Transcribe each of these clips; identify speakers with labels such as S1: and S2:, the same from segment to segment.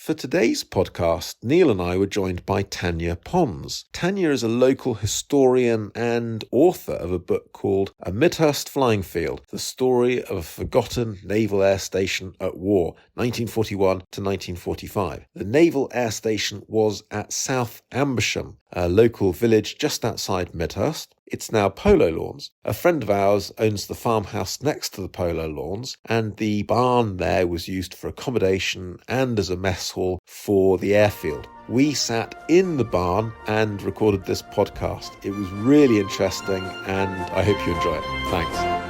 S1: For today's podcast, Neil and I were joined by Tanya Pons. Tanya is a local historian and author of a book called A Midhurst Flying Field, the story of a forgotten naval air station at war, 1941 to 1945. The naval air station was at South Amersham, a local village just outside Midhurst. It's now polo lawns. A friend of ours owns the farmhouse next to the polo lawns, and the barn there was used for accommodation and as a mess hall for the airfield. We sat in the barn and recorded this podcast. It was really interesting, and I hope you enjoy it. Thanks.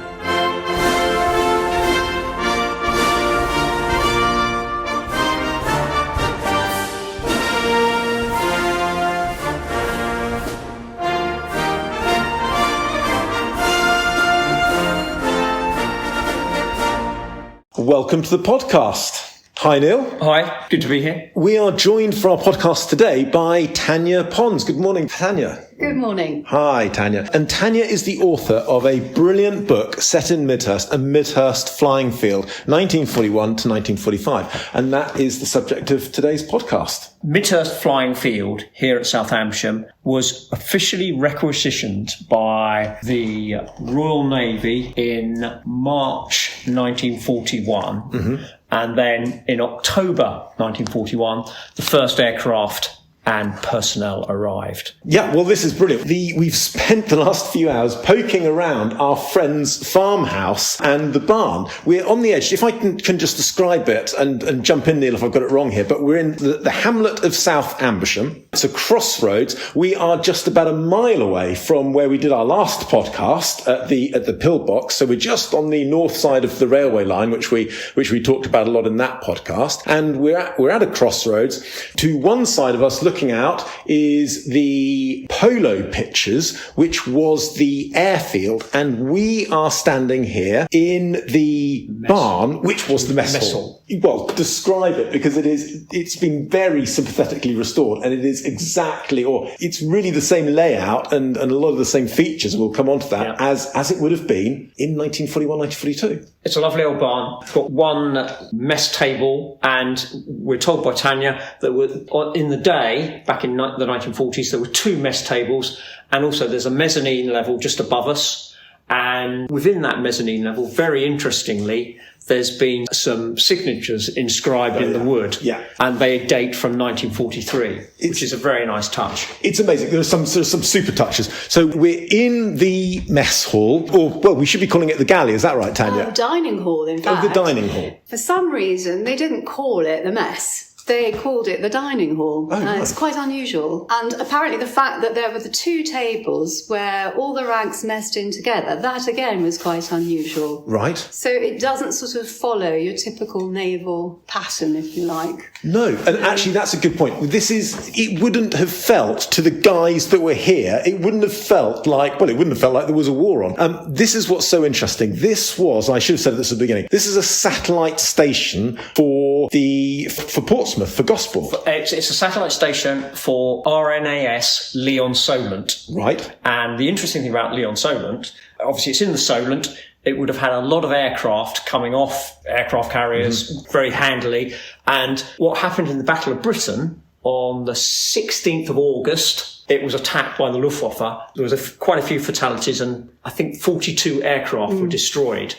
S1: Welcome to the podcast. Hi, Neil.
S2: Hi, good to be here.
S1: We are joined for our podcast today by Tanya Pons. Good morning, Tanya.
S3: Good morning.
S1: Hi, Tanya. And Tanya is the author of a brilliant book set in Midhurst, A Midhurst Flying Field, 1941 to 1945. And that is the subject of today's podcast.
S2: Midhurst Flying Field here at South Amersham was officially requisitioned by the Royal Navy in March 1941. Mm-hmm. And then in October 1941, the first aircraft and personnel arrived.
S1: Yeah, well, this is brilliant. We've spent the last few hours poking around our friend's farmhouse and the barn. We're on the edge. If I can just describe it and jump in, Neil, if I've got it wrong here, but we're in the hamlet of South Amersham. It's a crossroads. We are just about a mile away from where we did our last podcast at the pillbox. So we're just on the north side of the railway line, which we talked about a lot in that podcast. And we're at a crossroads. To one side of us, looking out, is the polo pitches, which was the airfield, and we are standing here in the barn, which was the mess hall. Well, describe it, because it's been very sympathetically restored, and it is it's really the same layout and a lot of the same features, we'll come on to that, as it would have been in 1941, 1942.
S2: It's a lovely old barn. It's got one mess table, and we're told by Tanya that in the day, back in the 1940s, there were two mess tables, and also there's a mezzanine level just above us. And within that mezzanine level, very interestingly, there's been some signatures inscribed in the wood. Yeah. And they date from 1943, which is a very nice touch.
S1: It's amazing. There are some super touches. So we're in the mess hall, or, well, we should be calling it the galley. Is that right, Tanya?
S3: Dining hall, in fact.
S1: Oh, the dining hall.
S3: For some reason, they didn't call it the mess. They called it the dining hall.
S1: Oh, nice.
S3: It's quite unusual. And apparently the fact that there were the two tables where all the ranks messed in together, that again was quite unusual.
S1: Right.
S3: So it doesn't sort of follow your typical naval pattern, if you like.
S1: No, and actually that's a good point. It wouldn't have felt to the guys that were here, it wouldn't have felt like there was a war on. This is what's so interesting. I should have said this at the beginning, this is a satellite station for Portsmouth, for Gosport.
S2: It's a satellite station for RNAS Leon Solent.
S1: Right.
S2: And the interesting thing about Leon Solent, obviously it's in the Solent. It would have had a lot of aircraft coming off aircraft carriers very handily. And what happened in the Battle of Britain on the 16th of August, it was attacked by the Luftwaffe. There was quite a few fatalities, and I think 42 aircraft were destroyed.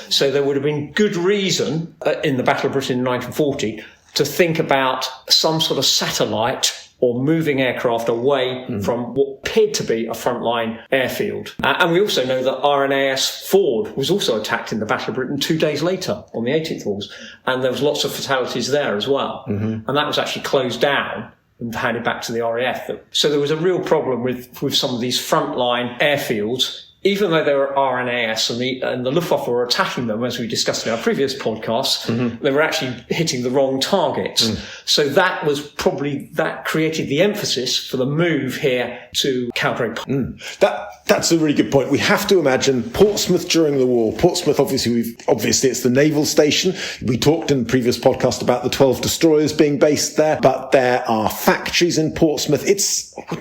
S2: So there would have been good reason in the Battle of Britain in 1940 to think about some sort of satellite or moving aircraft away from what appeared to be a frontline airfield. And we also know that RNAS Ford was also attacked in the Battle of Britain 2 days later on the 18th of August, and there was lots of fatalities there as well. And that was actually closed down and handed back to the RAF. So there was a real problem with some of these frontline airfields. Even though they were RNAS and the Luftwaffe were attacking them, as we discussed in our previous podcasts, they were actually hitting the wrong targets. So that created the emphasis for the move here to Cowdray.
S1: That's a really good point. We have to imagine Portsmouth during the war. Portsmouth, obviously it's the naval station. We talked in the previous podcast about the 12 destroyers being based there, but there are factories in Portsmouth.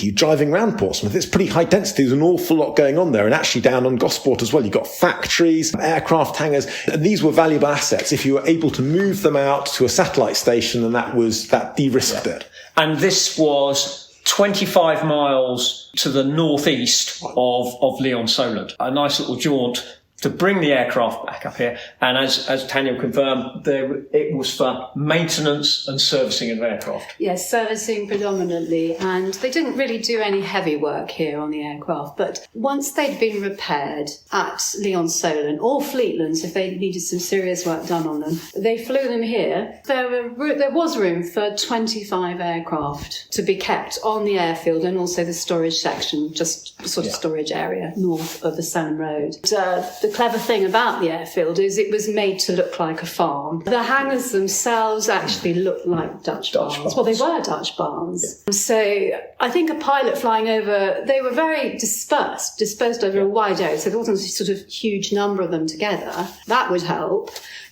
S1: You driving around Portsmouth, it's pretty high density. There's an awful lot going on there. And actually down on Gosport as well, you've got factories, aircraft hangars, and these were valuable assets. If you were able to move them out to a satellite station, and that was that de-risked it.
S2: And this was 25 miles to the northeast of Lyon-Solent. A nice little jaunt to bring the aircraft back up here. And as Tanya confirmed, it was for maintenance and servicing of aircraft.
S3: Yes, servicing predominantly. And they didn't really do any heavy work here on the aircraft. But once they'd been repaired at Lyon-Solent or Fleetlands, if they needed some serious work done on them, they flew them here. There was room for 25 aircraft to be kept on the airfield, and also the storage section, just sort of storage area north of the Seine Road. The clever thing about the airfield is it was made to look like a farm. The hangars themselves actually looked like Dutch barns. Well, they were Dutch barns. Yeah. So I think a pilot flying over, they were very dispersed over a wide area. So there wasn't a sort of huge number of them together. That would help,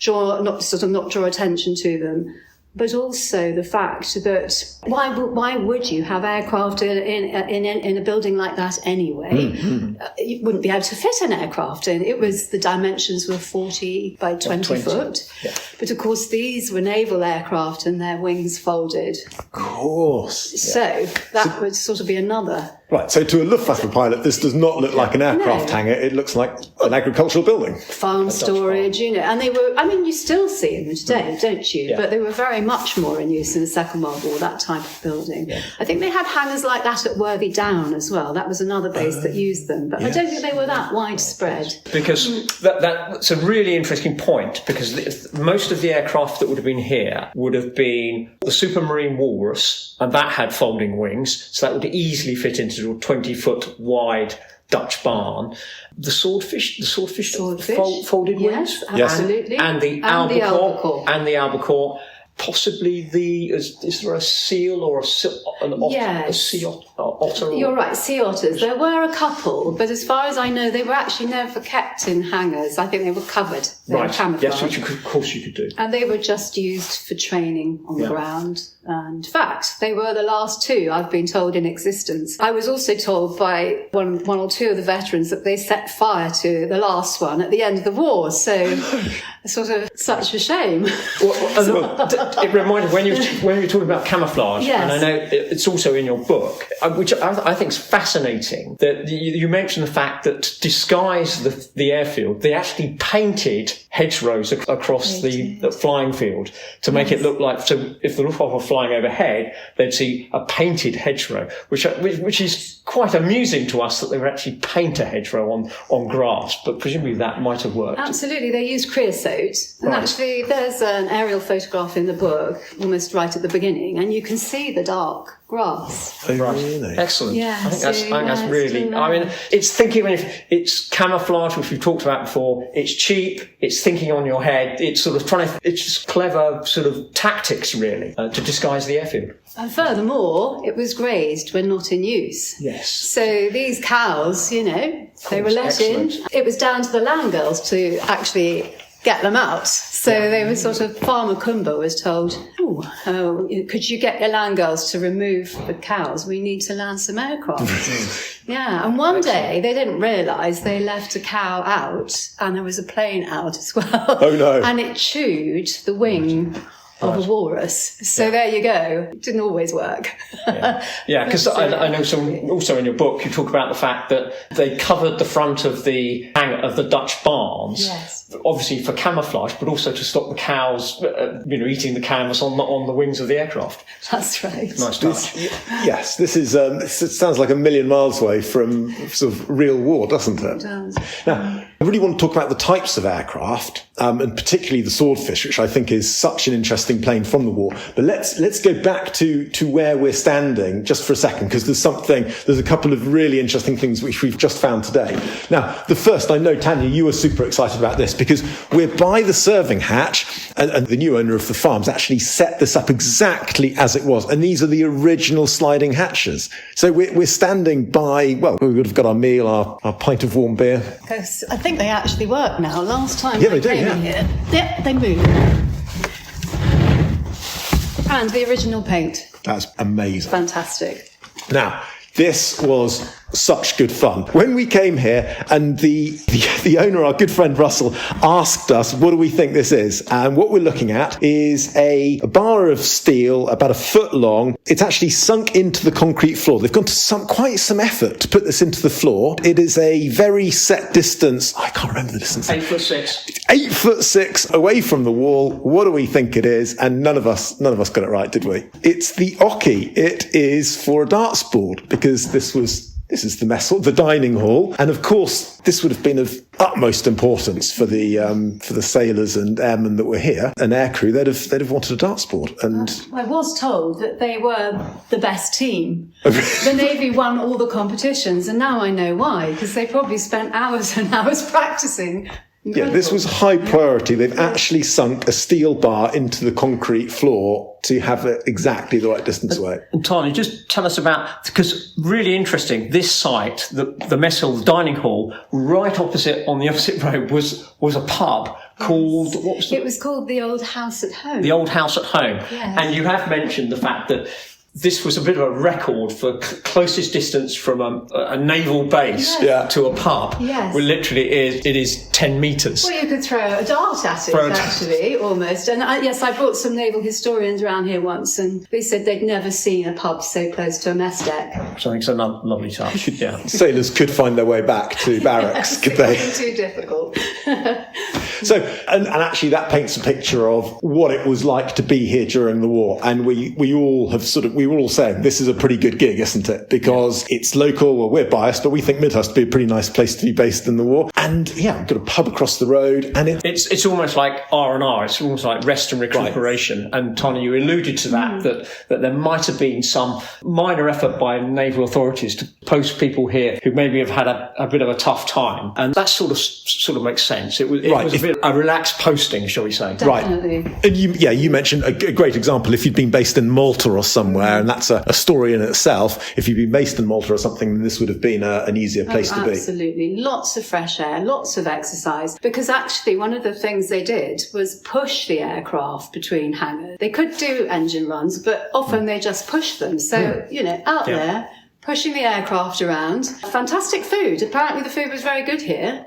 S3: not draw attention to them. But also the fact that why would you have aircraft in a building like that anyway? Mm-hmm. You wouldn't be able to fit an aircraft in. The dimensions were 40 by 20 foot. Yeah. But of course, these were naval aircraft and their wings folded.
S1: Of course.
S3: So that would sort of be another.
S1: Right, so to a Luftwaffe pilot, this does not look like an aircraft hangar. It looks like an agricultural building.
S3: Farm storage, and they were, you still see them today, don't you? Yeah. But they were very much more in use in the Second World War, that type of building. Yeah. I think they had hangars like that at Worthy Down as well. That was another base that used them. But yes. I don't think they were that widespread.
S2: Because that's a really interesting point, because most of the aircraft that would have been here would have been the Supermarine Walrus, and that had folding wings, so that would easily fit into a 20-foot wide Dutch barn. The swordfish folded wings.
S3: Yes, absolutely.
S2: And the albacore. Possibly is there a seal or an otter?
S3: Yes.
S2: A sea otter?
S3: You're right, sea otters. There were a couple, but as far as I know, they were actually never kept in hangars. I think they were covered. They were camouflaged.
S2: Yes, which of course you could do.
S3: And they were just used for training on the ground. And in fact, they were the last two, I've been told, in existence. I was also told by one or two of the veterans that they set fire to the last one at the end of the war. So sort of such a shame.
S2: It reminded when you were talking about camouflage, yes. And I know it's also in your book, which I think is fascinating. That you mentioned the fact that to disguise the airfield, they actually painted hedgerows across the flying field to make it look like. So if the Luftwaffe were flying overhead, they'd see a painted hedgerow, which is quite amusing to us that they would actually paint a hedgerow on grass. But presumably that might have worked.
S3: Absolutely, they used creosote, and actually there's an aerial photograph in the book, almost right at the beginning, and you can see the dark grass.
S1: Oh, really?
S2: Excellent.
S3: Yeah,
S2: I think that's really. It's thinking it's camouflage, which we've talked about before. It's cheap. It's thinking on your head. It's sort of it's just clever sort of tactics, really, to disguise the airfield.
S3: And furthermore, it was grazed when not in use.
S2: Yes.
S3: So these cows, they were let in. It was down to the land girls to actually get them out. So they were sort of, Farmer Kumba was told, could you get your land girls to remove the cows? We need to land some aircraft. Yeah, and one day they didn't realise they left a cow out, and there was a plane out as well.
S1: Oh no.
S3: And it chewed the wing of a walrus. So there you go. It didn't always work.
S2: Yeah, because I know also in your book you talk about the fact that they covered the front of the hangar of the Dutch barns, obviously for camouflage, but also to stop the cows, eating the canvas on the wings of the aircraft.
S3: That's right.
S2: Nice touch.
S1: Yes, this is. It sounds like a million miles away from sort of real war, doesn't it?
S3: It does.
S1: Now, I really want to talk about the types of aircraft, and particularly the Swordfish, which I think is such an interesting plane from the war. But let's go back to where we're standing just for a second, because there's a couple of really interesting things which we've just found today. Now, the first, I know, Tanya, you were super excited about this because we're by the serving hatch, and the new owner of the farms actually set this up exactly as it was. And these are the original sliding hatches. So we're standing by, we would have got our meal, our pint of warm beer.
S3: Because I think they actually work now. Last time
S1: they
S3: came in here, they move. And the original paint.
S1: That's amazing.
S3: Fantastic.
S1: Now, this was such good fun. When we came here and the owner, our good friend Russell, asked us, what do we think this is? And what we're looking at is a bar of steel about a foot long. It's actually sunk into the concrete floor. They've gone to quite some effort to put this into the floor. It is a very set distance. I can't remember the distance.
S2: 8'6".
S1: 8'6" away from the wall. What do we think it is? And none of us got it right, did we? It's the Ocky. It is for a darts board, because this is the mess hall, the dining hall, and of course this would have been of utmost importance for the sailors and airmen that were here, an aircrew. They'd have wanted a darts board. And
S3: I was told that they were the best team. The Navy won all the competitions, and now I know why, because they probably spent hours and hours practicing. Incredible.
S1: Yeah, this was high priority. They've actually sunk a steel bar into the concrete floor to have it exactly the right distance away.
S2: And Tanya, just tell us about, because really interesting, this site, the mess hall, the dining hall, right opposite, on the opposite road, was a pub called, what was
S3: it was called the Old House at Home.
S2: The Old House at Home.
S3: Yes.
S2: And you have mentioned the fact that this was a bit of a record for closest distance from a naval base to a pub.
S3: Yes.
S2: Where literally it is 10 metres.
S3: Well, you could throw a dart at it, actually, almost. And yes, I brought some naval historians around here once, and they said they'd never seen a pub so close to a mess deck.
S2: Which I think is a lovely touch. Yeah.
S1: Sailors could find their way back to barracks, could they?
S3: It wasn't too difficult.
S1: So, and actually that paints a picture of what it was like to be here during the war. And we were all saying, this is a pretty good gig, isn't it? Because it's local. Well, we're biased, but we think Midhurst would be a pretty nice place to be based in the war. And yeah, we've got a pub across the road, and
S2: it's almost like R&R. It's almost like rest and recuperation. Right. And Tanya, you alluded to that there might have been some minor effort by naval authorities to post people here who maybe have had a bit of a tough time. And that sort of makes sense. It was a bit a relaxed posting, shall we say.
S3: Definitely.
S1: Right. And you mentioned a great example. If you'd been based in Malta or somewhere, and that's a story in itself, if you'd been based in Malta or something, then this would have been an easier place to be.
S3: Absolutely. Lots of fresh air, lots of exercise. Because actually one of the things they did was push the aircraft between hangars. They could do engine runs, but often they just pushed them. So, out there, pushing the aircraft around. Fantastic food. Apparently the food was very good here.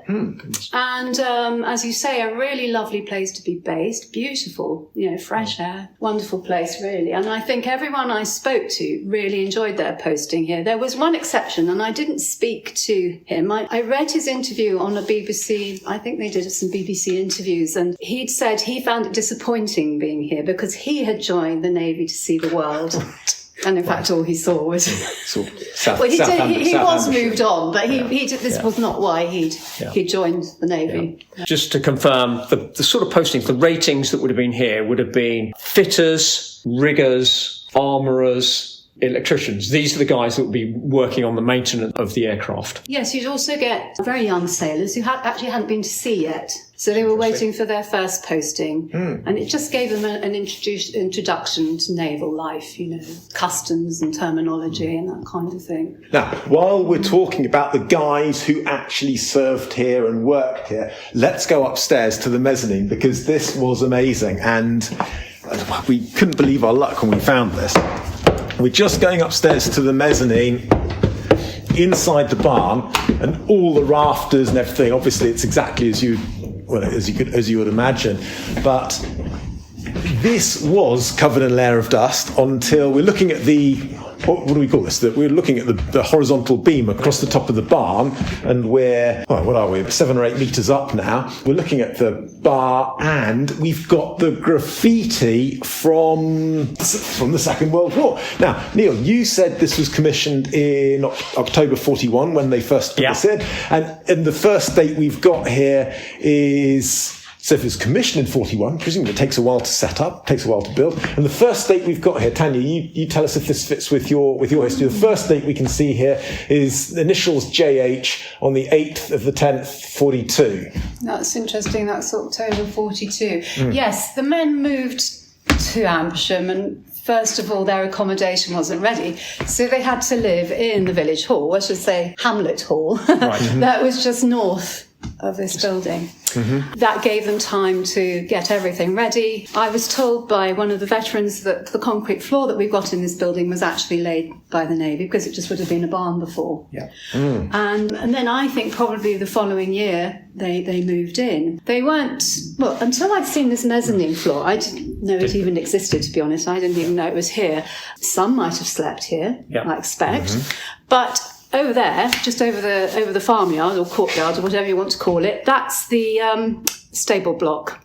S3: And as you say, a really lovely place to be based. Beautiful, fresh air. Wonderful place, really. And I think everyone I spoke to really enjoyed their posting here. There was one exception, and I didn't speak to him. I read his interview on a BBC, I think they did some BBC interviews, and he'd said he found it disappointing being here because he had joined the Navy to see the world. And in fact, all he saw was... he was moved on, but this was not why he joined the Navy.
S2: Yeah. Just to confirm, the sort of postings, the ratings that would have been here would have been fitters, riggers, armourers, electricians. These are the guys that would be working on the maintenance of the aircraft.
S3: Yes, you'd also get very young sailors who actually hadn't been to sea yet. So they were waiting for their first posting. And it just gave them an introduction to naval life, customs and terminology and that kind of thing.
S1: Now, while we're talking about the guys who actually served here and worked here, let's go upstairs to the mezzanine, because this was amazing. And we couldn't believe our luck when we found this. We're just going upstairs to the mezzanine inside the barn, and all the rafters and everything. Obviously, it's exactly as you would imagine, but this was covered in a layer of dust until we're looking at what do we call this? We're looking at the horizontal beam across the top of the barn, and we're 7 or 8 metres up now. We're looking at the bar, and we've got the graffiti from the Second World War. Now, Neil, you said this was commissioned in October 41 when they first put this in, and the first date we've got here is... So if it's commissioned in 41, presumably it takes a while to set up, takes a while to build. And the first date we've got here, Tanya, you tell us if this fits with your history. The first date we can see here is initials JH on the 8th of the 10th, 42.
S3: That's interesting. That's October 42. Yes, the men moved to Amersham, and first of all, their accommodation wasn't ready. So they had to live in the village hall, I should say Hamlet Hall. Right. That was just north of this building. That gave them time to get everything ready. I was told by one of the veterans that the concrete floor that we've got in this building was actually laid by the Navy because it just would have been a barn before.
S2: Yeah.
S3: And then I think probably the following year they moved in. They weren't, well, until I'd seen this mezzanine floor, I didn't know it even existed, to be honest. I didn't even know it was here. Some might have slept here, I expect. But over there, just over the farmyard or courtyard or whatever you want to call it, that's the stable block.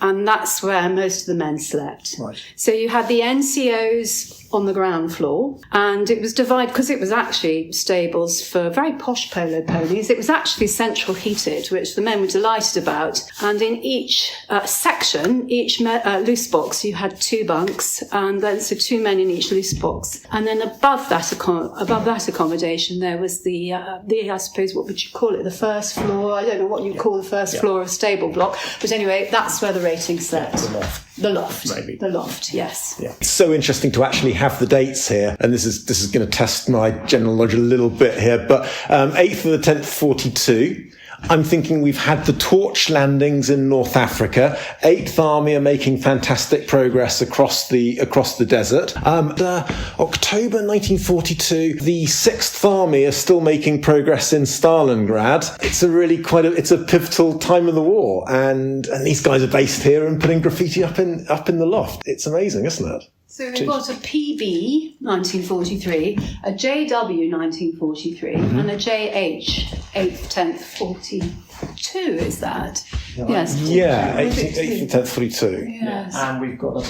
S3: And that's where most of the men slept.
S2: Right.
S3: So you had the NCOs on the ground floor, and it was divided because it was actually stables for very posh polo ponies. It was actually central heated, which the men were delighted about. And in each section, each loose box, you had 2 bunks, and then so 2 men in each loose box. And then above that accommodation, there was the I suppose, what would you call it? The first floor. I don't know what you call the first floor of stable block, but anyway, that's where the rating slept. The loft, maybe. The loft, yes.
S1: Yeah. It's so interesting to actually have the dates here, and this is going to test my general knowledge a little bit here, but 8th of the 10th, 42. I'm thinking we've had the torch landings in North Africa. 8th Army are making fantastic progress across the desert. October 1942, the 6th Army are still making progress in Stalingrad. It's a really it's a pivotal time of the war, and these guys are based here and putting graffiti up in the loft. It's amazing, isn't it?
S3: So we've got a PB 1943, a JW 1943, and a JH 8th, 10th, 42, is that? Yes.
S1: Yeah, 8th, 10th, 42.
S3: Yes.
S2: And we've got a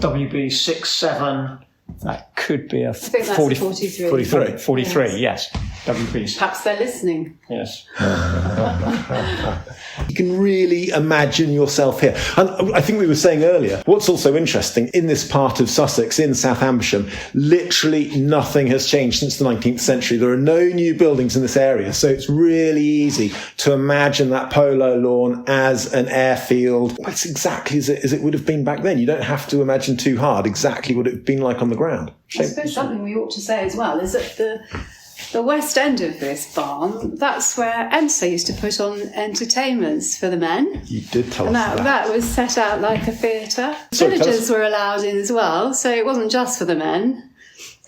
S2: WB 67. That could be a
S3: 43.
S2: 43, yes. WBs.
S3: Perhaps they're listening.
S2: Yes.
S1: You can really imagine yourself here. And I think we were saying earlier, what's also interesting, in this part of Sussex, in South Amersham, literally nothing has changed since the 19th century. There are no new buildings in this area. So it's really easy to imagine that polo lawn as an airfield. It's exactly as it would have been back then. You don't have to imagine too hard exactly what it would have been like on the ground.
S3: I suppose something we ought to say as well is that the west end of this barn, that's where ENSA used to put on entertainments for the men.
S1: You did tell us
S3: that. That was set out like a theatre. Villagers were allowed in as well, so it wasn't just for the men.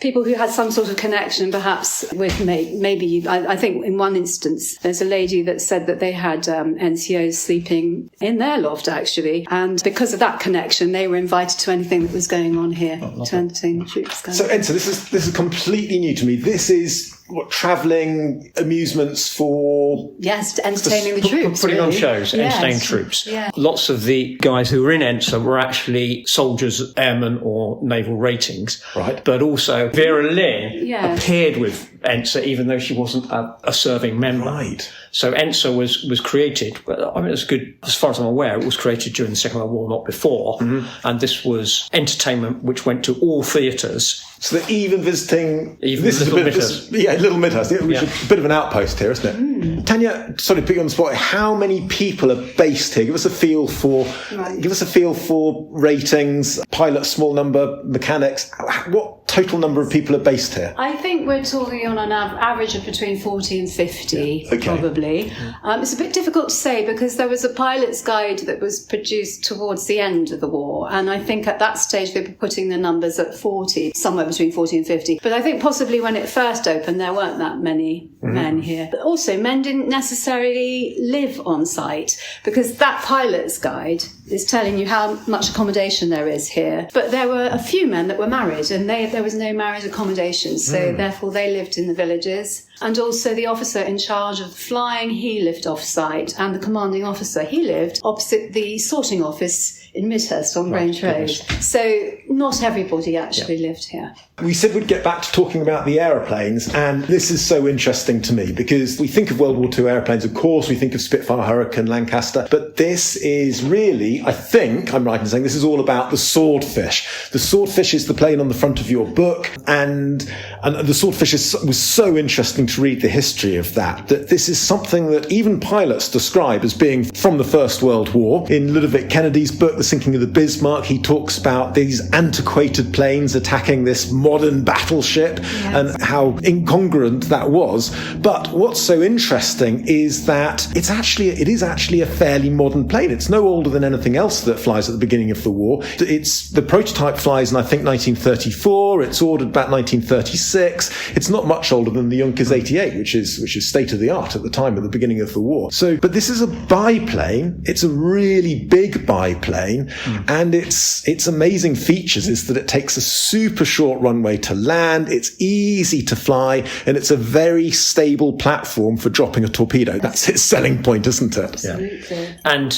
S3: People who had some sort of connection, perhaps with maybe, I think in one instance, there's a lady that said that they had NCOs sleeping in their loft, actually. And because of that connection, they were invited to anything that was going on here to entertain the troops.
S1: So, Ensa, this is completely new to me. This is travelling amusements for...
S3: Yes, entertaining the troops.
S2: Putting on shows, entertaining troops.
S3: Yeah.
S2: Lots of the guys who were in ENSA were actually soldiers, airmen or naval ratings. Right. But also Vera Lynn appeared with ENSA even though she wasn't a serving member.
S1: Right.
S2: So ENSA was created, I mean, it's good, as far as I'm aware, it was created during the Second World War, not before. Mm-hmm. And this was entertainment which went to all theatres.
S1: So that even visiting...
S2: Little Midhurst.
S1: Little Midhurst, which is a bit of an outpost here, isn't it? Mm. Tanya, sorry to put you on the spot, how many people are based here? Give us a feel for ratings, pilots, small number, mechanics. What total number of people are based here?
S3: I think we're talking on an average of between 40 and 50, probably. It's a bit difficult to say because there was a pilot's guide that was produced towards the end of the war, and I think at that stage they were putting the numbers at 40, somewhere between 40 and 50. But I think possibly when it first opened there weren't that many men here. But also men didn't necessarily live on site because that pilot's guide is telling you how much accommodation there is here. But there were a few men that were married and there was no married accommodation, so therefore they lived in the villages. And also the officer in charge of flying, he lived off-site, and the commanding officer, he lived opposite the sorting office in Midhurst on Grange Road. So not everybody actually lived here.
S1: We said we'd get back to talking about the aeroplanes, and this is so interesting to me because we think of World War II aeroplanes, of course, we think of Spitfire, Hurricane, Lancaster, but this is really, I think, I'm right in saying this is all about the Swordfish. The Swordfish is the plane on the front of your book, and the Swordfish was so interesting to read the history of that this is something that even pilots describe as being from the First World War. In Ludovic Kennedy's book, The sinking of the Bismarck, he talks about these antiquated planes attacking this modern battleship and how incongruent that was. But what's so interesting is that it is actually a fairly modern plane. It's no older than anything else that flies at the beginning of the war. The prototype flies in, I think, 1934. It's ordered about 1936. It's not much older than the Junkers 88, which is state of the art at the time, at the beginning of the war. So, but this is a biplane. It's a really big biplane, and its amazing features is that it takes a super short runway to land. It's easy to fly, and it's a very stable platform for dropping a torpedo. That's its selling point, isn't it?
S3: Absolutely.
S2: Yeah. And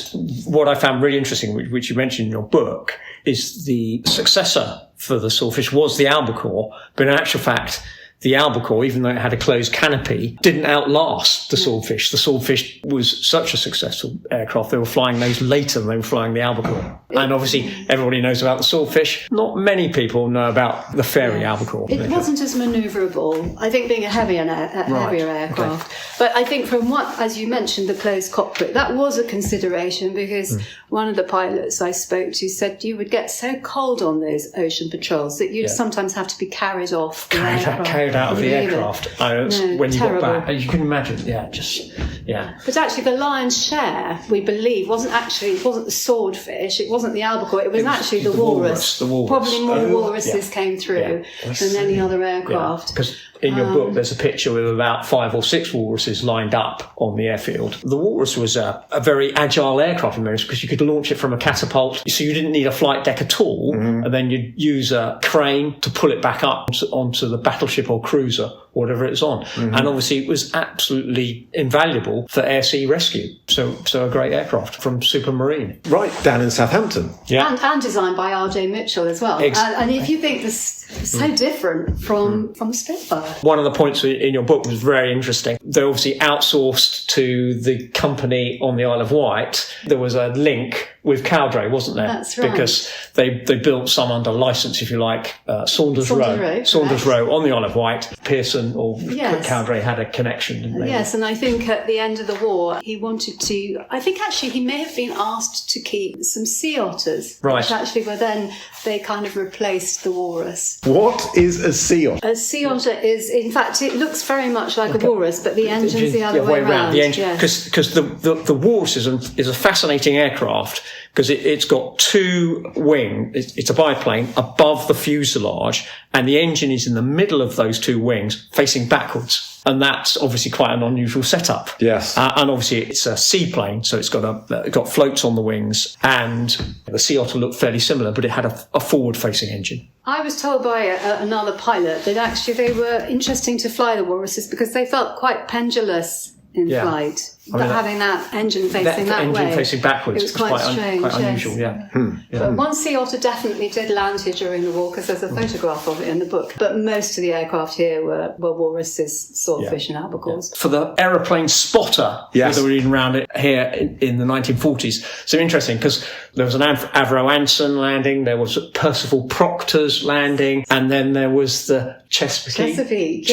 S2: what I found really interesting, which you mentioned in your book, is the successor for the Swordfish was the Albacore, but in actual fact, the Albacore, even though it had a closed canopy, didn't outlast the Swordfish. The Swordfish was such a successful aircraft. They were flying those later than they were flying the Albacore. And obviously, everybody knows about the Swordfish. Not many people know about the Fairey Albacore.
S3: It wasn't as manoeuvrable, I think, being a heavier aircraft.
S2: Okay.
S3: But I think from what, as you mentioned, the closed cockpit, that was a consideration because one of the pilots I spoke to said you would get so cold on those ocean patrols that you'd sometimes have to be carried off the aircraft.
S2: Carried out of the aircraft. When you
S3: terrible.
S2: got back, you can imagine. But
S3: actually, the lion's share, we believe, wasn't the Swordfish, it wasn't the Albacore, it was actually the Walrus.
S2: The Walrus.
S3: Probably more walruses came through than any other aircraft.
S2: Because in your book, there's a picture with about 5 or 6 walruses lined up on the airfield. The Walrus was a very agile aircraft in many ways because you could launch it from a catapult, so you didn't need a flight deck at all, and then you'd use a crane to pull it back up onto the battleship or cruiser, or whatever it's on. And obviously it was absolutely invaluable for air-sea rescue. So a great aircraft from Supermarine.
S1: Right, down in Southampton.
S2: Yeah.
S3: And designed by R.J. Mitchell as well. And if you think this is so different from Spitfire.
S2: One of the points in your book was very interesting. They obviously outsourced to the company on the Isle of Wight. There was a link with Cowdray, wasn't there?
S3: That's right.
S2: Because they built some under license, if you like, Saunders Row on the Isle of Wight. Pearson or Cowdray had a connection, didn't they?
S3: Yes, and I think at the end of the war, he wanted to, I think actually he may have been asked to keep some sea otters.
S2: Right.
S3: Which actually were then, they kind of replaced the walrus.
S1: What is a sea otter?
S3: A sea otter is, in fact, it looks very much like a walrus, but the engine's the other way around.
S2: The engine, because the walrus is a fascinating aircraft because it's got 2 wings. It's a biplane above the fuselage, and the engine is in the middle of those 2 wings, facing backwards. And that's obviously quite an unusual setup.
S1: Yes.
S2: And obviously it's a seaplane, so it's got floats on the wings, and the Sea Otter looked fairly similar, but it had a forward-facing engine.
S3: I was told by another pilot that actually they were interesting to fly the walruses because they felt quite pendulous in flight. Having that engine facing that way.
S2: Engine facing backwards.
S3: It was quite strange.
S2: Quite unusual,
S3: yes. But one Sea Otter definitely did land here during the war because there's a photograph of it in the book. But most of the aircraft here were walruses, swordfish and albacores.
S2: For the aeroplane spotter that were in around it here in the 1940s, so interesting because there was an Avro Anson landing, there was Percival Proctor's landing, and then there was the Chesapeake,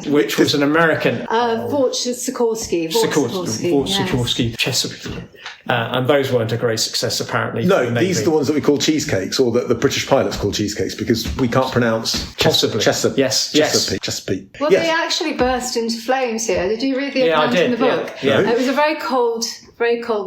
S2: which was an American. Sikorsky, Chesapeake. And those weren't a great success, apparently.
S1: No, these are the ones that we call cheesecakes, or that the British pilots call cheesecakes, because we can't pronounce
S2: Possibly.
S1: Chesapeake.
S3: Well, they actually burst into flames here. Did you read the account in the book?
S2: Yeah.
S3: It was a very cold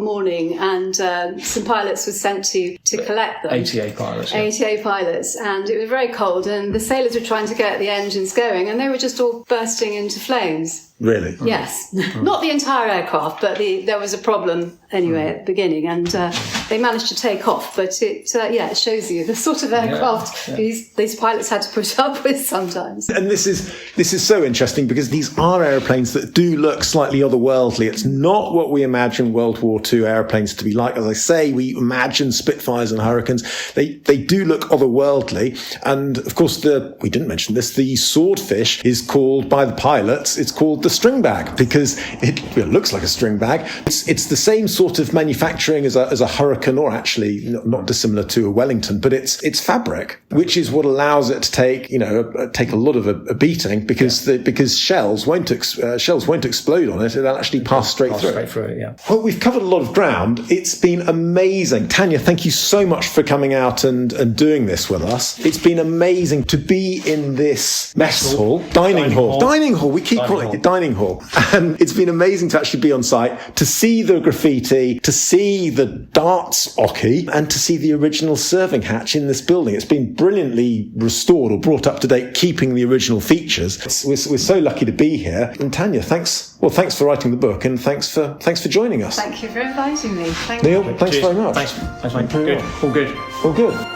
S3: morning, and some pilots were sent to collect them.
S2: ATA pilots.
S3: ATA pilots, and it was very cold, and the sailors were trying to get the engines going, and they were just all bursting into flames.
S1: Really?
S3: Yes. Not the entire aircraft, but there was a problem anyway at the beginning, and they managed to take off. But it shows you the sort of aircraft these pilots had to put up with sometimes.
S1: And this is so interesting because these are airplanes that do look slightly otherworldly. It's not what we imagine World War II airplanes to be like. As I say, we imagine Spitfires and Hurricanes. They do look otherworldly. And of course, we didn't mention this, the Swordfish is called by the pilots, it's called the string bag because it looks like a string bag. It's the same sort of manufacturing as a Hurricane, or actually not dissimilar to a Wellington, but it's fabric, which is what allows it to take a lot of a beating because shells won't explode on it. It'll actually pass straight through
S2: it. Yeah.
S1: Well, we've covered a lot of ground. It's been amazing. Tanya, thank you so much for coming out and doing this with us. It's been amazing to be in this mess hall, dining hall. We keep calling it dining hall. And it's been amazing to actually be on site, to see the graffiti, to see the darts oche, and to see the original serving hatch in this building. It's been brilliantly restored or brought up to date, keeping the original features. We're so lucky to be here. And Tanya, thanks for writing the book, and thanks for joining us.
S3: Thank you for inviting me.
S1: Neil, thanks very much.
S2: Thanks, mate. Good. All good.
S1: All good.